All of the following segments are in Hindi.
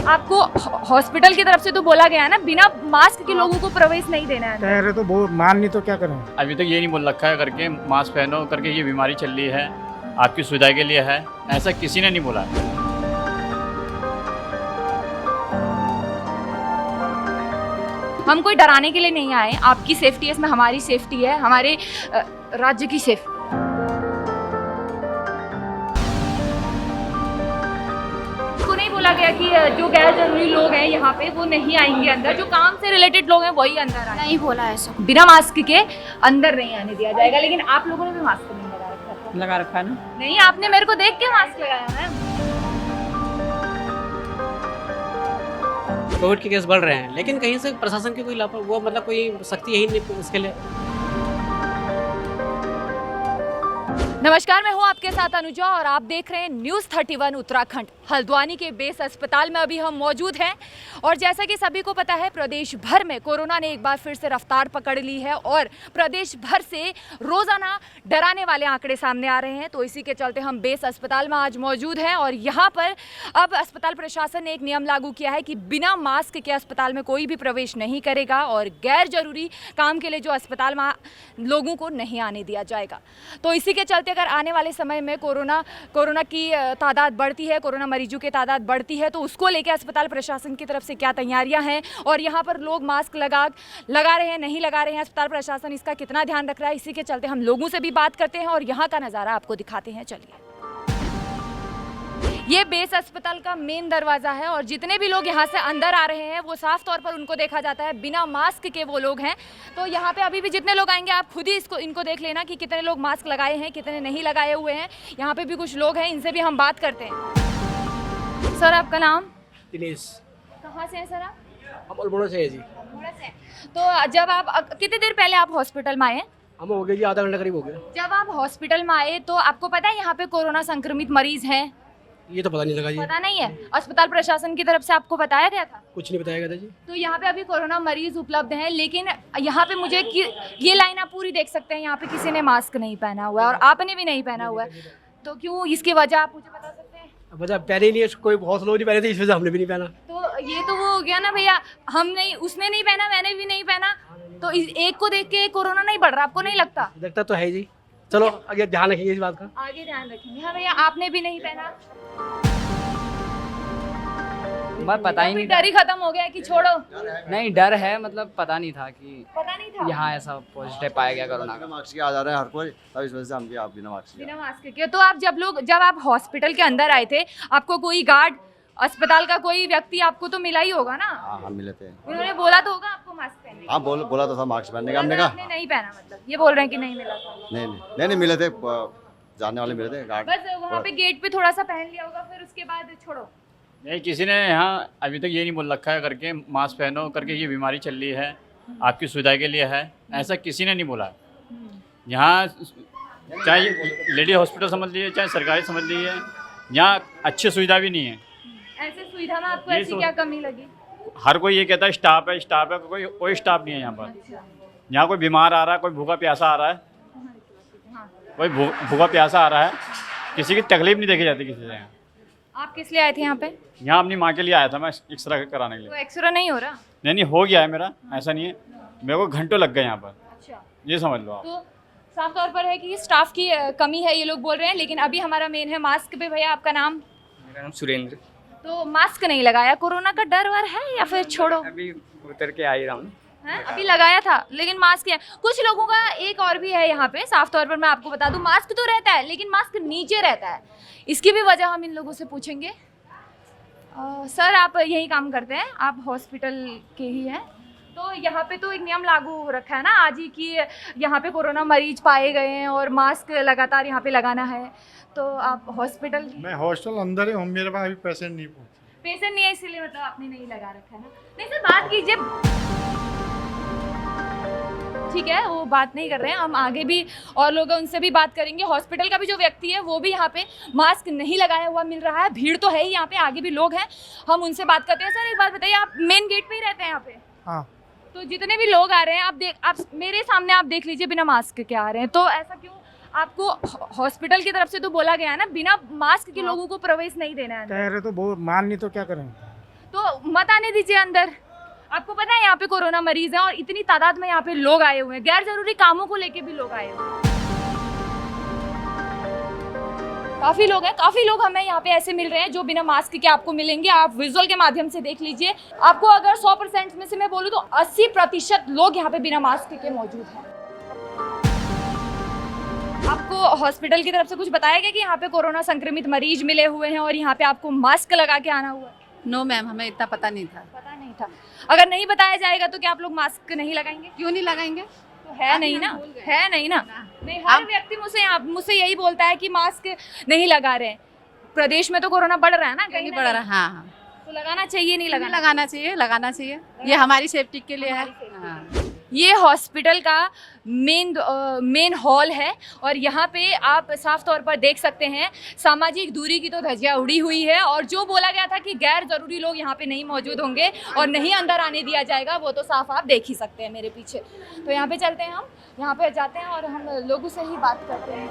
आपको हॉस्पिटल की तरफ से तो बोला गया है ना, बिना मास्क के लोगों को प्रवेश नहीं देना है। कह रहे तो वो मान नहीं तो क्या करें। अभी तक ये नहीं बोल रखा है करके मास्क पहनो करके, ये बीमारी चल रही है आपकी सुविधा के लिए है, ऐसा किसी ने नहीं बोला है। हम कोई डराने के लिए नहीं आए, आपकी सेफ्टी है इसमें, हमारी सेफ्टी है, हमारे राज्य की सेफ्टी। को नहीं बोला गया कि जो गैर जरूरी लोग हैं यहाँ पे वो नहीं आएंगे अंदर, जो काम से रिलेटेड लोग हैं वही अंदर आए। नहीं बोला ऐसा। बिना मास्क के अंदर नहीं आने दिया जाएगा, लेकिन आप लोगों ने भी मास्क नहीं लगा रखा है ना। नहीं, आपने मेरे को देख के मास्क लगाया है। कोविड के केस बढ़ रहे हैं, लेकिन कहीं से प्रशासन की कोई लापरवाही, वो मतलब कोई सख्ती यही नहीं इसके लिए। नमस्कार, मैं हूं आपके साथ अनुजा और आप देख रहे हैं न्यूज़ 31 उत्तराखंड। हल्द्वानी के बेस अस्पताल में अभी हम मौजूद हैं और जैसा कि सभी को पता है, प्रदेश भर में कोरोना ने एक बार फिर से रफ्तार पकड़ ली है और प्रदेश भर से रोजाना डराने वाले आंकड़े सामने आ रहे हैं। तो इसी के चलते हम बेस अस्पताल में आज मौजूद हैं और यहाँ पर अब अस्पताल प्रशासन ने एक नियम लागू किया है कि बिना मास्क के अस्पताल में कोई भी प्रवेश नहीं करेगा और गैर जरूरी काम के लिए जो अस्पताल में लोगों को नहीं आने दिया जाएगा। तो इसी के चलते अगर आने वाले समय में कोरोना की तादाद बढ़ती है, कोरोना मरीजों की तादाद बढ़ती है, तो उसको लेकर अस्पताल प्रशासन की तरफ से क्या तैयारियां हैं और यहाँ पर लोग मास्क लगा रहे हैं नहीं लगा रहे हैं, अस्पताल प्रशासन इसका कितना ध्यान रख रहा है, इसी के चलते हम लोगों से भी बात करते हैं और यहाँ का नज़ारा आपको दिखाते हैं। चलिए, ये बेस अस्पताल का मेन दरवाज़ा है और जितने भी लोग यहाँ से अंदर आ रहे हैं वो साफ तौर पर उनको देखा जाता है बिना मास्क के वो लोग हैं। तो यहाँ पे अभी भी जितने लोग आएंगे आप खुद ही इनको देख लेना कि कितने लोग मास्क लगाए हैं, कितने नहीं लगाए हुए हैं। यहाँ पे भी कुछ लोग हैं, इनसे भी हम बात करते हैं। सर, आपका नाम? दिनेश। कहाँ से हैं सर आप? हम अल्मोड़ा से है जी। अल्मोड़ा से। तो जब आप कितनी देर पहले आप हॉस्पिटल में आए? हम हो गए जी, आधा घंटा करीब हो गया। जब आप हॉस्पिटल में आए तो आपको पता है यहाँ पे कोरोना संक्रमित मरीज हैं? ये तो पता नहीं लगा जी। पता नहीं है? अस्पताल प्रशासन की तरफ से आपको बताया गया था? कुछ नहीं बताया गया था जी। तो यहाँ पे अभी कोरोना मरीज उपलब्ध हैं, लेकिन यहाँ पे मुझे ये लाइन आप पूरी देख सकते हैं, यहाँ पे किसी ने मास्क नहीं पहना हुआ है और आपने भी नहीं पहना हुआ है। तो क्यों, इसकी वजह आप मुझे बता सकते हैं? वजह पहने ही नहीं, कोई बहुत लोग नहीं पहने थे, इस वजह से हमने भी नहीं पहना। तो ये तो वो हो गया ना भैया, हम नहीं, उसने नहीं पहना, मैंने भी नहीं पहना, तो एक को देख के कोरोना नहीं बढ़ रहा, आपको नहीं लगता? लगता तो है जी। चलो आगे ध्यान रखेंगे इस बात का। आगे ध्यान रखेंगे। हाँ भैया, आपने भी नहीं पहना? बात पता ही नहीं, डर ही खत्म हो गया कि छोड़ो? नहीं डर है, मतलब पता नहीं था कि पता नहीं था यहाँ ऐसा पॉजिटिव पाया गया कोरोना का। मास्क के आ जा रहा है हर कोई, तब इस वजह से हम भी आप बिना मास्क के। तो आप जब आप हॉस्पिटल के अंदर आए थे, आपको कोई गार्ड, अस्पताल का कोई व्यक्ति आपको तो मिला ही होगा ना? हाँ मिले थे। उन्होंने बोला तो होगा आपको मास्क पहनने? हाँ बोला तो था मास्क पहनने का, हमने कहा आपने नहीं पहना, मतलब ये बोल रहे हैं कि नहीं मिला था? नहीं मिले थे, जानने वाले मिले थे गार्ड। बस वहाँ पे गेट पे थोड़ा सा पहन लिया होगा, फिर उसके बाद छोड़ो? नहीं, किसी ने यहाँ अभी तक ये नहीं बोल रखा है करके मास्क पहनो करके, ये बीमारी चल रही है आपकी सुविधा के लिए है, ऐसा किसी ने नहीं बोला है। यहाँ चाहे लेडी हॉस्पिटल समझ लीजिए, चाहे सरकारी समझ लीजिए, यहाँ अच्छी सुविधा भी नहीं है। ऐसे सुविधा में आपको ऐसी क्या कमी लगी? हर कोई ये कहता है स्टाफ है, कोई स्टाफ नहीं है यहाँ पर। यहाँ कोई बीमार आ रहा है, कोई भूखा प्यासा आ रहा है, कोई भूखा प्यासा आ रहा है, किसी की तकलीफ नहीं देखी जाती किसी से। यहाँ आप किस लिए आए थे यहाँ पे? यहाँ अपनी माँ के लिए आया था मैं, एक्सरे कराने के लिए। तो एक्सरे नहीं हो रहा? नहीं हो गया है मेरा, ऐसा नहीं है, मेरे को घंटों लग गए यहाँ पर। अच्छा, ये समझ लो आप। तो साफ तौर पर है कि स्टाफ की कमी है, ये लोग बोल रहे हैं, लेकिन अभी हमारा मेन है मास्क पे। भैया, आपका नाम? मेरा नाम सुरेंद्र। तो मास्क नहीं लगाया, कोरोना का डर वर है या फिर छोड़ो? अभी उतर के आ ही रहा हूँ। अभी लगाया था लेकिन मास्क है। कुछ लोगों का एक और भी है यहाँ पे, साफ तौर पर मैं आपको बता दूं, मास्क तो रहता है लेकिन मास्क नीचे रहता है, इसकी भी वजह हम इन लोगों से पूछेंगे। सर, आप यही काम करते हैं, आप हॉस्पिटल के ही हैं, तो यहाँ पे तो एक नियम लागू हो रखा है ना आज ही कि यहाँ पे कोरोना मरीज पाए गए हैं और मास्क लगातार यहाँ पे लगाना है, तो आप हॉस्पिटल? मैं हॉस्टल अंदर ही हूँ, मेरे पास अभी पेशेंट नहीं पहुँचे। पेशेंट नहीं है इसीलिए मतलब आपने नहीं लगा रखा है ना? नहीं सर, बात कीजिए। ठीक है, वो बात नहीं कर रहे हैं, हम आगे भी और लोग हैं उनसे भी बात करेंगे। हॉस्पिटल का भी जो व्यक्ति है वो भी यहाँ पे मास्क नहीं लगाया हुआ मिल रहा है, भीड़ तो है ही यहाँ पे, आगे भी लोग हैं, हम उनसे बात करते हैं। सर, एक बात बताइए, आप मेन गेट पे ही रहते हैं यहाँ पे? हाँ। तो जितने भी लोग आ रहे हैं, आप मेरे सामने आप देख लीजिए, बिना मास्क के आ रहे हैं, तो ऐसा क्यों? आपको हॉस्पिटल की तरफ से तो बोला गया है ना, बिना मास्क के लोगों को प्रवेश नहीं देना है। कह रहे तो वो मान नहीं तो क्या करें। तो मत आने दीजिए अंदर। आपको पता है यहाँ पे कोरोना मरीज है और इतनी तादाद में यहाँ पे लोग आए हुए हैं, गैर जरूरी कामों को लेके भी लोग आए हुए हैं। काफी लोग हैं, काफी लोग हमें यहाँ पे ऐसे मिल रहे हैं जो बिना मास्क के आपको मिलेंगे। आप विजुअल के माध्यम से देख लीजिए। आपको अगर 100% में से मैं बोलूँ तो 80% लोग यहाँ पे बिना मास्क के मौजूद हैं। आपको हॉस्पिटल की तरफ से कुछ बताया गया कि यहाँ पे कोरोना संक्रमित मरीज मिले हुए हैं और यहाँ पे आपको मास्क लगा के आना हुआ है? नो मैम, हमें इतना पता नहीं था। पता नहीं था। अगर नहीं बताया जाएगा तो क्या आप लोग मास्क नहीं लगाएंगे? क्यों नहीं लगाएंगे? तो है नहीं ना, है नहीं ना। नहीं, हर व्यक्ति मुझसे यही बोलता है कि मास्क नहीं लगा रहे हैं। प्रदेश में तो कोरोना बढ़ रहा है ना, कहीं बढ़ रहा है। हाँ हाँ, तो लगाना चाहिए, नहीं क्यों लगाना? लगाना चाहिए, लगाना चाहिए। ये हमारी सेफ्टी के लिए है। हाँ। ये हॉस्पिटल का मेन हॉल है और यहाँ पे आप साफ तौर पर देख सकते हैं सामाजिक दूरी की तो धज्जियाँ उड़ी हुई है और जो बोला गया था कि गैर ज़रूरी लोग यहाँ पे नहीं मौजूद होंगे और नहीं अंदर आने दिया जाएगा, वो तो साफ आप देख ही सकते हैं मेरे पीछे। तो यहाँ पे चलते हैं, हम यहाँ पे जाते हैं और हम लोगों से ही बात करते हैं।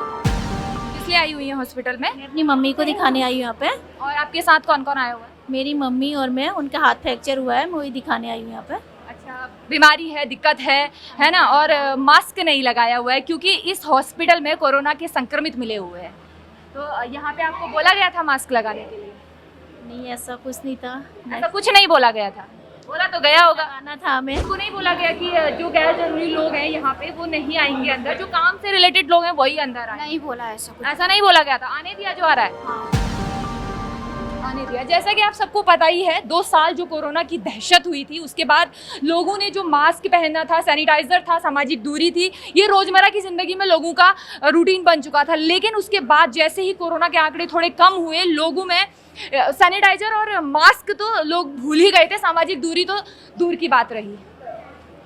किस लिए आई हुई हैं हॉस्पिटल में? मैं अपनी मम्मी को दिखाने आई हूँ यहाँ पे। और आपके साथ कौन कौन आया हुआ है? मेरी मम्मी और मैं, उनका हाथ फ्रैक्चर हुआ है, मैं वही दिखाने आई हूँ यहाँ पे। अच्छा, बीमारी है, दिक्कत है ना? और मास्क नहीं लगाया हुआ है क्योंकि इस हॉस्पिटल में कोरोना के संक्रमित मिले हुए हैं। तो यहाँ पे आपको बोला गया था मास्क लगाने के लिए? नहीं, ऐसा कुछ नहीं था। ऐसा कुछ नहीं बोला गया था? बोला तो गया होगा। आना था हमें। आपको नहीं बोला गया कि जो गैर जरूरी लोग हैं यहाँ पे वो नहीं आएंगे अंदर, जो काम से रिलेटेड लोग हैं वही अंदर आए? नहीं बोला ऐसा कुछ। ऐसा नहीं बोला गया था। आने दिया जो आ रहा है? आने दिया। जैसा कि आप सबको पता ही है, 2 साल जो कोरोना की दहशत हुई थी उसके बाद लोगों ने जो मास्क पहनना था, सैनिटाइजर था, सामाजिक दूरी थी, ये रोजमर्रा की जिंदगी में लोगों का रूटीन बन चुका था। लेकिन उसके बाद जैसे ही कोरोना के आंकड़े थोड़े कम हुए, लोगों में सैनिटाइजर और मास्क तो लोग भूल ही गए थे, सामाजिक दूरी तो दूर की बात रही।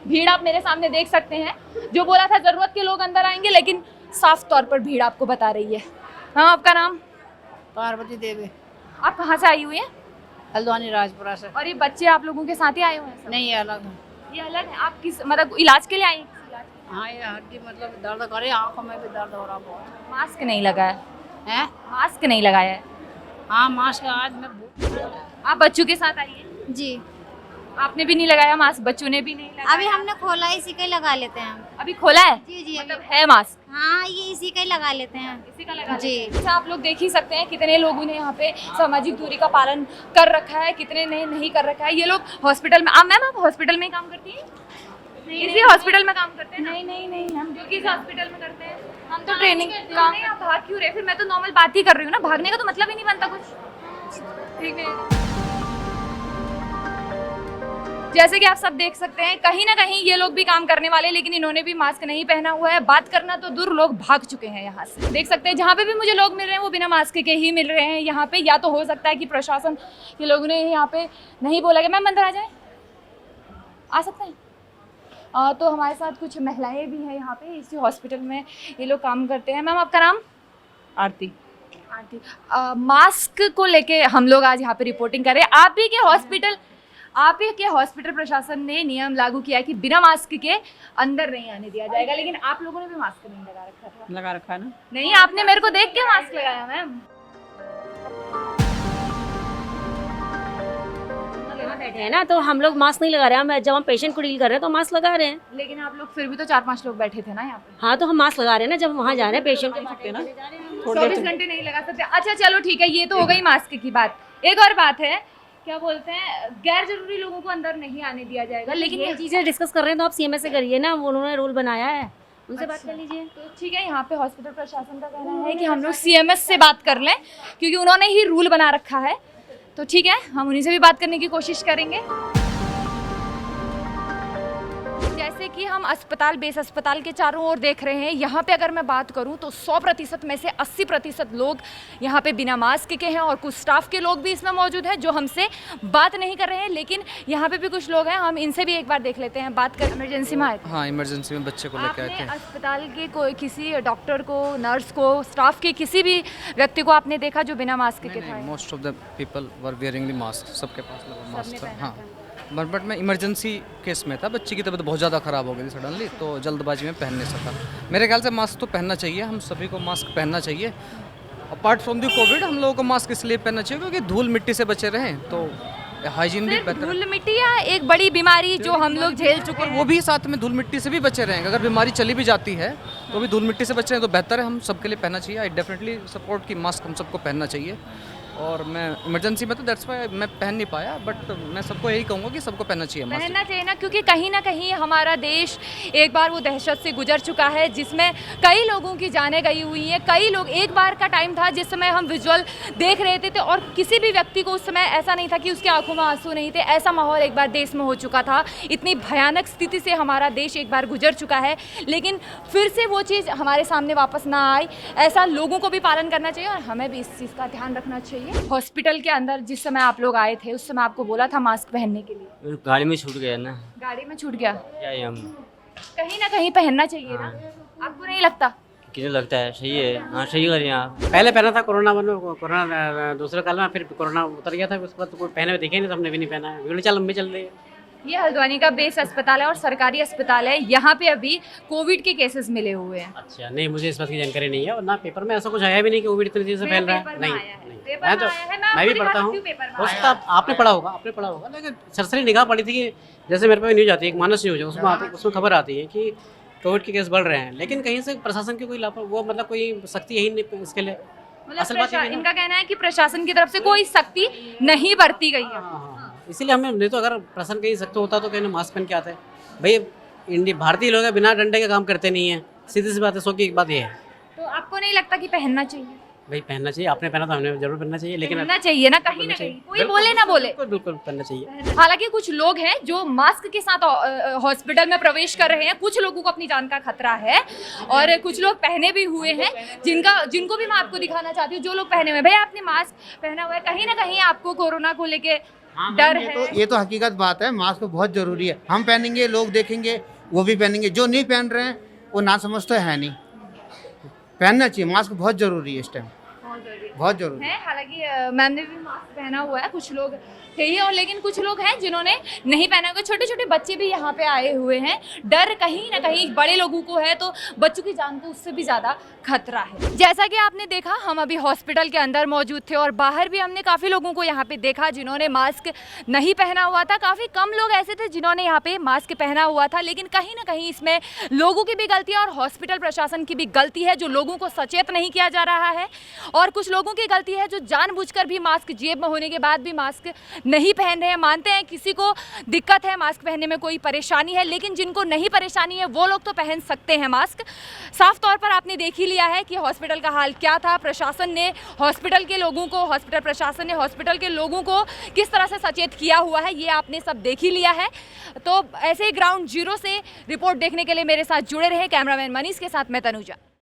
भीड़ आप मेरे सामने देख सकते हैं। जो बोला था जरूरत के लोग अंदर आएंगे, लेकिन साफ तौर पर भीड़ आपको बता रही है। हाँ, आपका नाम? पार्वती देवी, आप कहाँ से आई हुई हैं? हल्द्वानी राजपुरा से। और ये बच्चे आप लोगों के साथ ही आए हुए हैं सब? नहीं, ये अलग है। ये अलग है। आप किस मतलब इलाज के लिए आई हैं? हाँ, ये हड्डी मतलब दर्द करे, आंखों में भी दर्द हो रहा बहुत। मास्क नहीं लगाया है? मास्क नहीं लगाया है? हाँ, मास्क आज मैं आप बच्चों के साथ आई हैं? जी, आपने भी नहीं लगाया मास्क, बच्चों ने भी नहीं लगाया? अभी हमने खोला, इसी का ही लगा लेते हैं हम। अभी खोला है? जी जी, मतलब है मास्क? हाँ, ये इसी का ही लगा लेते हैं। इसी का लगा जी। लेते हैं। अच्छा, आप लोग देख ही सकते हैं कितने लोगों ने यहाँ पे सामाजिक दूरी का पालन कर रखा है, कितने ने नहीं कर रखा है। ये लोग हॉस्पिटल में, मैम आप हॉस्पिटल में ही काम करती हैं? इसी हॉस्पिटल में काम करते हैं? नहीं, हम जो किस हॉस्पिटल में करते हैं, हम तो ट्रेनिंग काम। आप भाग क्यों रहे? फिर मैं तो नॉर्मल बात ही कर रही हूँ ना, भागने का तो मतलब ही नहीं बनता कुछ। ठीक है। जैसे कि आप सब देख सकते हैं, कहीं ना कहीं ये लोग भी काम करने वाले, लेकिन इन्होंने भी मास्क नहीं पहना हुआ है। बात करना तो दूर, लोग भाग चुके हैं यहाँ से। देख सकते हैं जहाँ पे भी मुझे लोग मिल रहे हैं वो बिना मास्क के ही मिल रहे हैं यहाँ पे। या तो हो सकता है कि प्रशासन के लोगों ने यहाँ पे नहीं बोला गया। मैम अंदर आ जाए, आ सकते हैं? तो हमारे साथ कुछ महिलाएं भी हैं यहाँ पे, इसी हॉस्पिटल में ये लोग काम करते हैं। मैम आपका नाम? आरती। आंटी, मास्क को लेके हम लोग आज यहाँ पे रिपोर्टिंग कर रहे हैं। आप ही के हॉस्पिटल प्रशासन ने नियम लागू किया है कि बिना मास्क के अंदर नहीं आने दिया जाएगा, लेकिन आप लोगों ने भी मास्क नहीं लगा रखा था। लगा रखा है ना? नहीं, आपने मेरे को देख के मास्क लगाया मैम। बैठे हैं ना, तो हम लोग मास्क नहीं लगा रहे हैं। जब हम पेशेंट को डील कर रहे हैं तो मास्क लगा रहे हैं। लेकिन आप लोग फिर भी तो 4-5 लोग बैठे थे ना यहाँ पे। हाँ, तो हम मास्क लगा रहे हैं ना, जब वहाँ जा रहे हैं पेशेंट को सकते ना, 24 घंटे नहीं लगा सकते। अच्छा चलो ठीक है, ये तो हो गई मास्क की बात। एक और बात है, क्या बोलते हैं, गैर जरूरी लोगों को अंदर नहीं आने दिया जाएगा। लेकिन ये चीज़ें डिस्कस कर रहे हैं तो आप सीएमएस से करिए ना, उन्होंने रूल बनाया है, उनसे बात कर लीजिए। तो ठीक है, यहाँ पे हॉस्पिटल प्रशासन का कहना है कि हम लोग सीएमएस से बात कर लें क्योंकि उन्होंने ही रूल बना रखा है। तो ठीक है, हम उन्हीं से भी बात करने की कोशिश करेंगे। जैसे कि हम अस्पताल, बेस अस्पताल के चारों ओर देख रहे हैं, यहाँ पे अगर मैं बात करूँ तो 100% में से 80% लोग यहाँ पे बिना मास्क के हैं और कुछ स्टाफ के लोग भी इसमें मौजूद हैं जो हमसे बात नहीं कर रहे हैं। लेकिन यहाँ पे भी कुछ लोग हैं, हम इनसे भी एक बार देख लेते हैं। बात कर, इमरजेंसी में आए थे? हाँ, इमरजेंसी में बच्चे को लेकर आए थे। अस्पताल के कोई किसी डॉक्टर को, नर्स को, स्टाफ के किसी भी व्यक्ति को आपने देखा जो बिना मास्क के था? Most of the people were wearing the mask, सबके पास लगा मास्क था। हाँ, बट मैं इमरजेंसी केस में था, बच्चे की तबीयत बहुत ज़्यादा ख़राब हो गई थी सडनली, तो जल्दबाजी में पहन नहीं सका। मेरे ख्याल से मास्क तो पहनना चाहिए, हम सभी को मास्क पहनना चाहिए। अपार्ट फ्रॉम द कोविड हम लोगों को मास्क इसलिए पहनना चाहिए क्योंकि धूल मिट्टी से बचे रहें, तो हाइजीन भी सिर्फ बेहतर धूल मिट्टी या एक बड़ी बीमारी जो हम लोग झेल चुके हैं? वो भी साथ में धूल मिट्टी से भी बचे रहेंगे। अगर बीमारी चली भी जाती है तो भी धूल मिट्टी से बचे हैं तो बेहतर है, हम सबके लिए पहनना चाहिए। आई डेफिनेटली सपोर्ट कि मास्क हम सबको पहनना चाहिए। और मैं इमरजेंसी में तो दैट्स वाई मैं पहन नहीं पाया, बट मैं सबको यही कहूँगा कि सबको पहनना चाहिए मास्क। पहनना चाहिए ना, क्योंकि कहीं ना कहीं हमारा देश एक बार वो दहशत से गुजर चुका है जिसमें कई लोगों की जानें गई हुई हैं। कई लोग, एक बार का टाइम था जिस समय हम विजुअल देख रहे थे और किसी भी व्यक्ति को उस समय ऐसा नहीं था कि उसकी आंखों में आंसू नहीं थे। ऐसा माहौल एक बार देश में हो चुका था। इतनी भयानक स्थिति से हमारा देश एक बार गुजर चुका है, लेकिन फिर से वो चीज़ हमारे सामने वापस ना आए, ऐसा लोगों को भी पालन करना चाहिए और हमें भी इस चीज़ का ध्यान रखना चाहिए। हॉस्पिटल के अंदर जिस समय आप लोग आए थे उस समय आपको बोला था मास्क पहनने के लिए? गाड़ी में छूट गया ना, गाड़ी में छूट गया? क्या है हम कहीं ना कहीं पहनना चाहिए ना, आपको नहीं लगता? किसे लगता है सही है? हाँ सही करिए आप। पहले पहना था कोरोना कोरोना दूसरे काल में, फिर कोरोना उतर गया था, उसके बाद तो कोई पहने हुए दिखे नहीं तो हमने भी नहीं पहना है। वीडियो चल लंबी चल रही है। ये हल्द्वानी का बेस अस्पताल है और सरकारी अस्पताल है। यहाँ पे अभी कोविड के केसेस मिले हुए हैं। अच्छा, नहीं मुझे इस बात की जानकारी नहीं है और ना पेपर में ऐसा कुछ आया भी नहीं कि कोविड इतनी तेजी से फैल रहा है। नहीं मैं तो मैं भी पढ़ता हूँ, हो सकता है आपने पढ़ा होगा, लेकिन सरसरी निगाह पड़ी थी कि जैसे मेरे पास न्यूज आती है, एक मानस न्यूज है, उसमें खबर आती है कि कोविड के केस बढ़ रहे हैं, लेकिन कहीं से प्रशासन की कोई वो मतलब कोई सख्ती यही नहीं इसके लिए। असल बात इनका कहना है कि प्रशासन की तरफ से कोई सख्ती नहीं बरती गई है। इसीलिए हमें, नहीं तो अगर प्रशासन कहीं सख्त होता तो कहीं मास्क पहन के आते। भाई इंडिया भारतीय लोग बिना डंडे के काम करते नहीं है, सीधी सी बात है। सो की एक बात ये है। तो आपको नहीं लगता कि पहनना चाहिए? भाई पहनना चाहिए, आपने पहना तो हमने जरूर पहनना चाहिए, लेकिन पहनना चाहिए ना, कहीं ना कहीं कोई बोले ना बोले, बिल्कुल पहनना चाहिए। हालांकि कुछ लोग हैं जो मास्क के साथ हॉस्पिटल में प्रवेश कर रहे हैं। कुछ लोगों को अपनी जान का खतरा है और कुछ लोग पहने भी हुए हैं, जिनको भी मैं आपको दिखाना चाहती हूँ। जो लोग पहने हुए हैं, भैया आपने मास्क पहना हुआ है, कहीं ना कहीं आपको कोरोना को लेके डर है? ये तो हकीकत बात है, मास्क बहुत जरूरी है। हम पहनेंगे, लोग देखेंगे, वो भी पहनेंगे। जो नहीं पहन रहे हैं वो ना समझ तो है नहीं। पहनना चाहिए, मास्क बहुत जरूरी है इस टाइम, बहुत जरूरी है। हालांकि मैंने भी मास्क पहना हुआ है, कुछ लोग थे ही, और लेकिन कुछ लोग हैं जिन्होंने नहीं पहना हुआ। छोटे छोटे बच्चे भी यहाँ पे आए हुए हैं। डर कहीं ना कहीं बड़े लोगों को है, तो बच्चों की जान को उससे भी ज़्यादा खतरा है। जैसा कि आपने देखा, हम अभी हॉस्पिटल के अंदर मौजूद थे और बाहर भी हमने काफ़ी लोगों को यहाँ पे देखा जिन्होंने मास्क नहीं पहना हुआ था। काफ़ी कम लोग ऐसे थे जिन्होंने यहाँ पे मास्क पहना हुआ था, लेकिन कहीं ना कहीं इसमें लोगों की भी गलती है और हॉस्पिटल प्रशासन की भी गलती है, जो लोगों को सचेत नहीं किया जा रहा है। और कुछ लोगों की गलती है जो जानबूझकर भी मास्क जेब में होने के बाद भी मास्क नहीं पहन रहे हैं। मानते हैं किसी को दिक्कत है, मास्क पहनने में कोई परेशानी है, लेकिन जिनको नहीं परेशानी है वो लोग तो पहन सकते हैं मास्क। साफ तौर पर आपने देख ही लिया है कि हॉस्पिटल का हाल क्या था। प्रशासन ने हॉस्पिटल प्रशासन ने हॉस्पिटल के लोगों को किस तरह से सचेत किया हुआ है, ये आपने सब देख ही लिया है। तो ऐसे ही ग्राउंड जीरो से रिपोर्ट देखने के लिए मेरे साथ जुड़े रहे। कैमरामैन मनीष के साथ मैं तनुजा।